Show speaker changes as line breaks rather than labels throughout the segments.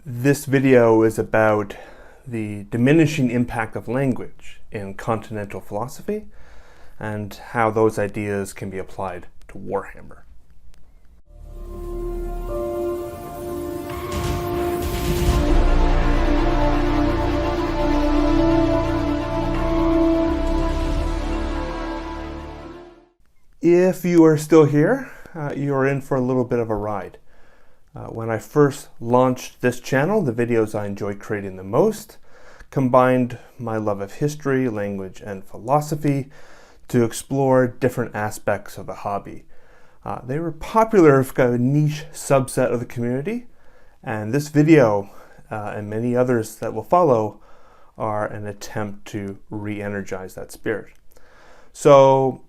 This video is about the diminishing impact of language in continental philosophy and how those ideas can be applied to Warhammer. If you are still here, you are in for a little bit of a ride. When I first launched this channel, the videos I enjoyed creating the most combined my love of history, language, and philosophy to explore different aspects of the hobby. They were popular for a niche subset of the community, and this video and many others that will follow are an attempt to re-energize that spirit. So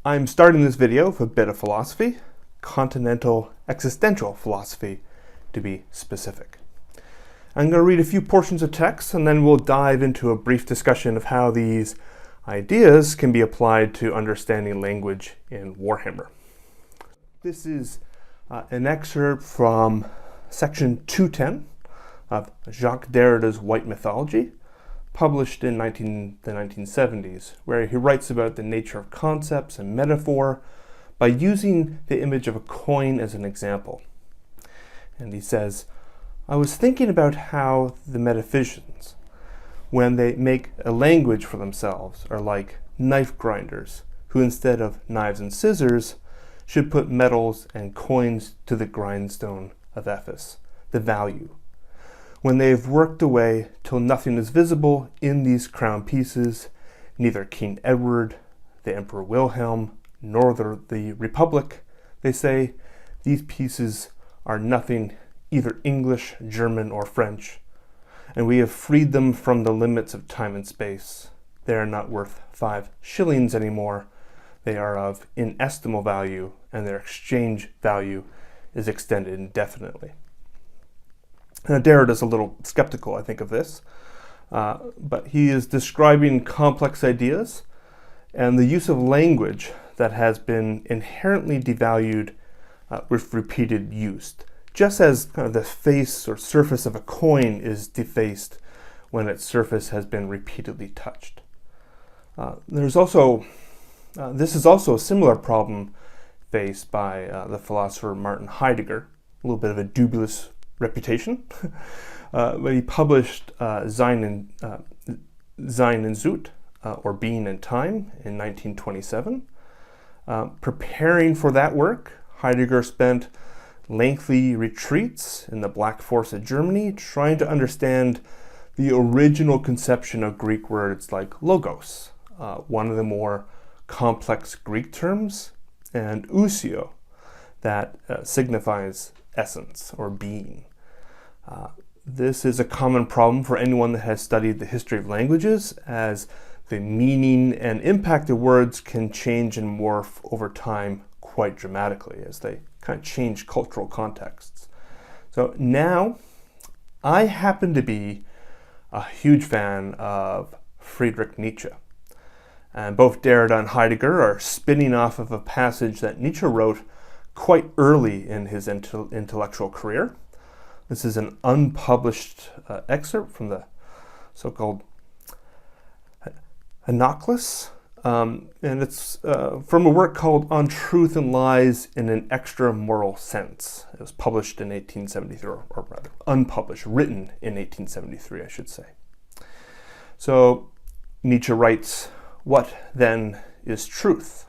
I'm starting this video with a bit of philosophy, continental existential philosophy to be specific. I'm going to read a few portions of text and then we'll dive into a brief discussion of how these ideas can be applied to understanding language in Warhammer. This is an excerpt from section 210 of Jacques Derrida's White Mythology, published in the 1970s, where he writes about the nature of concepts and metaphor by using the image of a coin as an example. And he says, I was thinking about how the metaphysicians, when they make a language for themselves, are like knife grinders, who instead of knives and scissors, should put metals and coins to the grindstone of Ephes, the value. When they have worked away till nothing is visible in these crown pieces, neither King Edward, the Emperor Wilhelm, nor the Republic, they say, these pieces are nothing, either English, German, or French, and we have freed them from the limits of time and space. They are not worth 5 shillings anymore. They are of inestimable value, and their exchange value is extended indefinitely. Now, Derrida's a little skeptical, I think, of this, but he is describing complex ideas and the use of language that has been inherently devalued with repeated use, just as kind of the face or surface of a coin is defaced when its surface has been repeatedly touched. This is also a similar problem faced by the philosopher Martin Heidegger, a little bit of a dubious reputation, but he published Sein und Zeit, or Being and Time, in 1927. Preparing for that work, Heidegger spent lengthy retreats in the Black Forest of Germany trying to understand the original conception of Greek words like logos, one of the more complex Greek terms, and ousia, that signifies essence or being. This is a common problem for anyone that has studied the history of languages, as the meaning and impact of words can change and morph over time quite dramatically as they kind of change cultural contexts. So now, I happen to be a huge fan of Friedrich Nietzsche. And both Derrida and Heidegger are spinning off of a passage that Nietzsche wrote quite early in his intellectual career. This is an unpublished excerpt from the so-called Anaclus, and it's from a work called On Truth and Lies in an Extra-Moral Sense. It was published in 1873, or rather unpublished, written in 1873, I should say. So Nietzsche writes, what then is truth?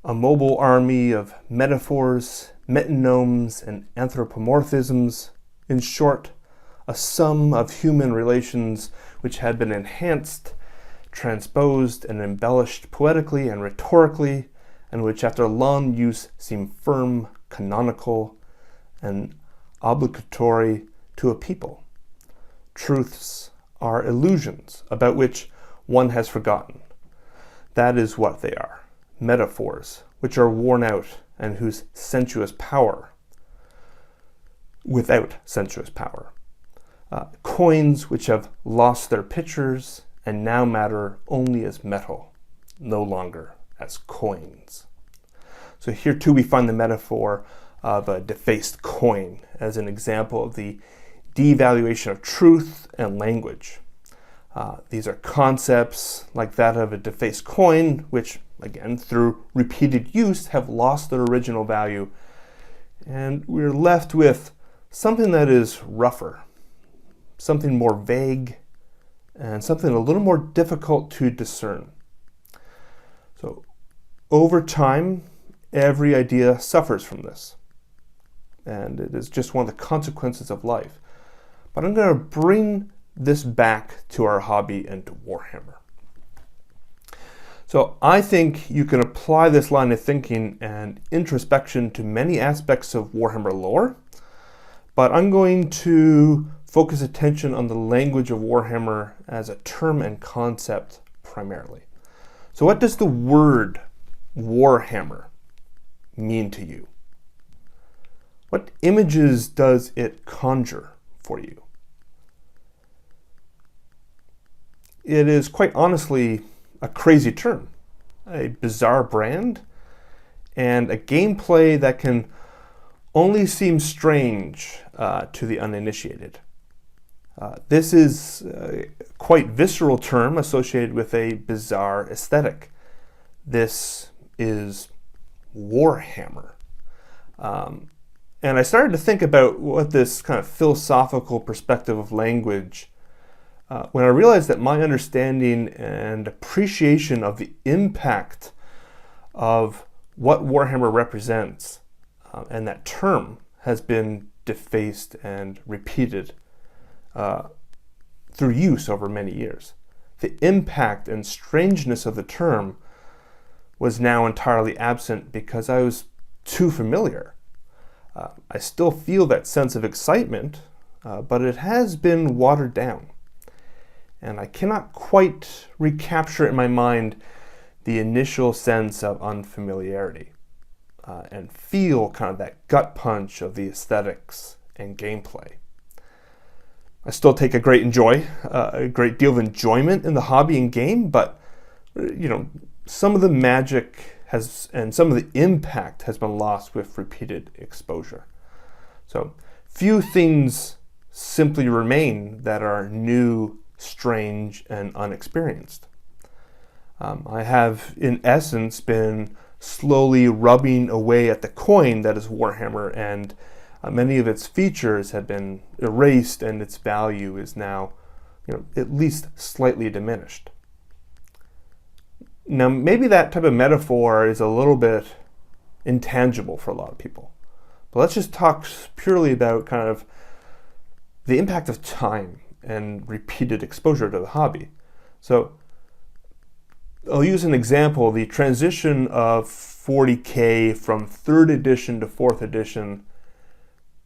A mobile army of metaphors, metonyms, and anthropomorphisms, in short, a sum of human relations which had been enhanced, transposed, and embellished poetically and rhetorically, and which after long use seem firm, canonical, and obligatory to a people. Truths are illusions about which one has forgotten. That is what they are, metaphors which are worn out and whose sensuous power, without sensuous power. Coins which have lost their pictures and now matter only as metal, no longer as coins. So here too we find the metaphor of a defaced coin as an example of the devaluation of truth and language. These are concepts like that of a defaced coin, which, again, through repeated use, have lost their original value, and we're left with something that is rougher, something more vague, and something a little more difficult to discern. So, over time, every idea suffers from this, and it is just one of the consequences of life. But I'm going to bring this back to our hobby and to Warhammer. So I think you can apply this line of thinking and introspection to many aspects of Warhammer lore, but I'm going to focus attention on the language of Warhammer as a term and concept primarily. So what does the word Warhammer mean to you? What images does it conjure for you? It is quite honestly a crazy term, a bizarre brand, and a gameplay that can only seem strange to the uninitiated. This is a quite visceral term associated with a bizarre aesthetic. This is Warhammer. And I started to think about what this kind of philosophical perspective of language when I realized that my understanding and appreciation of the impact of what Warhammer represents and that term has been defaced and repeated through use over many years. The impact and strangeness of the term was now entirely absent because I was too familiar. I still feel that sense of excitement, but it has been watered down. And I cannot quite recapture in my mind the initial sense of unfamiliarity and feel kind of that gut punch of the aesthetics and gameplay. I still take a great deal of enjoyment in the hobby and game, but some of the magic and some of the impact has been lost with repeated exposure. So few things simply remain that are new, strange, and unexperienced. I have, in essence, been slowly rubbing away at the coin that is Warhammer, and many of its features have been erased, and its value is now, at least slightly diminished. Now, maybe that type of metaphor is a little bit intangible for a lot of people, but let's just talk purely about kind of the impact of time and repeated exposure to the hobby. So I'll use an example, the transition of 40K from 3rd edition to 4th edition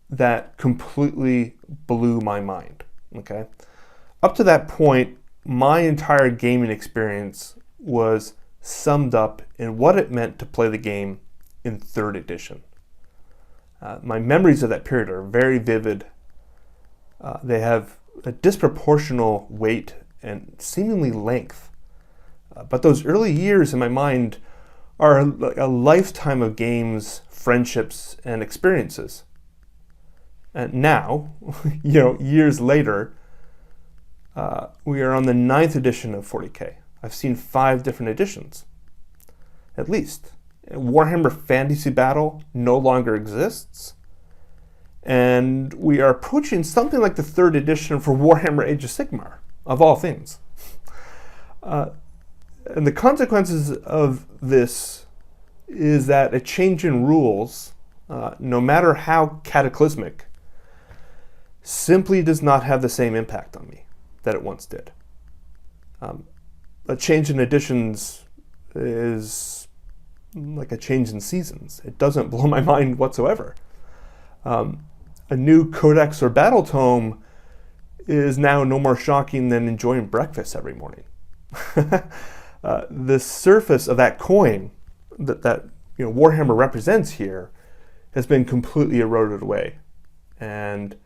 that completely blew my mind, okay? Up to that point, my entire gaming experience was summed up in what it meant to play the game in 3rd edition. My memories of that period are very vivid. They have a disproportional weight and seemingly length. But those early years in my mind are a lifetime of games, friendships, and experiences. And now, years later, we are on the 9th edition of 40K. I've seen 5 different editions, at least. Warhammer Fantasy Battle no longer exists. And we are approaching something like the 3rd edition for Warhammer Age of Sigmar, of all things. And the consequences of this is that a change in rules, no matter how cataclysmic, simply does not have the same impact on me that it once did. A change in editions is like a change in seasons. It doesn't blow my mind whatsoever. A new codex or battle tome is now no more shocking than enjoying breakfast every morning. The surface of that coin that Warhammer represents here has been completely eroded away. And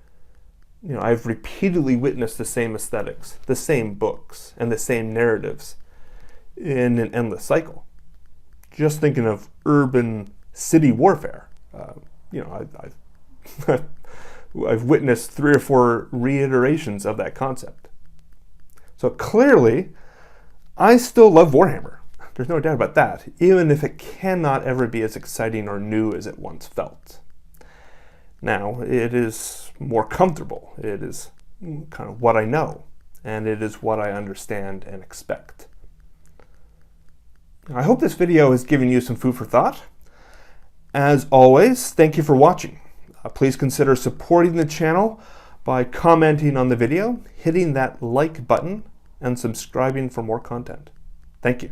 I've repeatedly witnessed the same aesthetics, the same books, and the same narratives in an endless cycle. Just thinking of urban city warfare. I've witnessed 3 or 4 reiterations of that concept. So clearly, I still love Warhammer. There's no doubt about that, even if it cannot ever be as exciting or new as it once felt. Now, it is more comfortable. It is kind of what I know, and it is what I understand and expect. I hope this video has given you some food for thought. As always, thank you for watching. Please consider supporting the channel by commenting on the video, hitting that like button, and subscribing for more content. Thank you.